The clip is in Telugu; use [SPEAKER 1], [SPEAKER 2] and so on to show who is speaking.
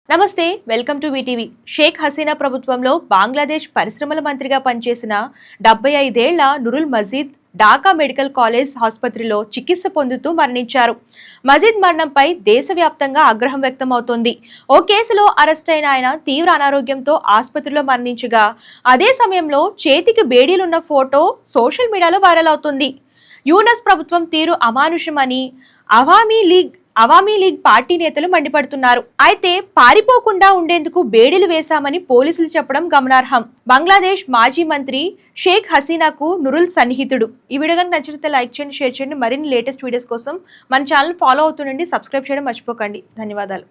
[SPEAKER 1] నమస్తే, welcome to VTV. Sheikh Hasina ప్రభుత్వంలో బంగ్లాదేశ్ పరిశ్రమల మంత్రిగా పనిచేసిన 75 ఏళ్ల నురుల్ మజీద్ ఢాకా మెడికల్ కాలేజ్ ఆసుపత్రిలో చికిత్స పొందుతూ మరణించారు. మజీద్ మరణంపై దేశవ్యాప్తంగా ఆగ్రహం వ్యక్తమవుతోంది. ఓ కేసులో అరెస్ట్ అయిన ఆయన తీవ్ర అనారోగ్యంతో ఆసుపత్రిలో మరణించగా, అదే సమయంలో చేతికి బేడీలున్న ఫోటో సోషల్ మీడియాలో వైరల్ అవుతుంది. యూనస్ ప్రభుత్వం తీరు అమానుషమని అవామీ లీగ్ పార్టీ నేతలు మండిపడుతున్నారు. అయితే పారిపోకుండా ఉండేందుకు బేడీలు వేశామని పోలీసులు చెప్పడం గమనార్హం. బంగ్లాదేశ్ మాజీ మంత్రి షేక్ హసీనాకు నురుల్ సన్నిహితుడు. ఈ వీడియో కనుక నచ్చితే లైక్ చేయండి, షేర్ చేయండి. మరిన్ని లేటెస్ట్ వీడియోస్ కోసం మన ఛానల్ ఫాలో అవుతుండండి. సబ్స్క్రైబ్ చేయడం మర్చిపోకండి. ధన్యవాదాలు.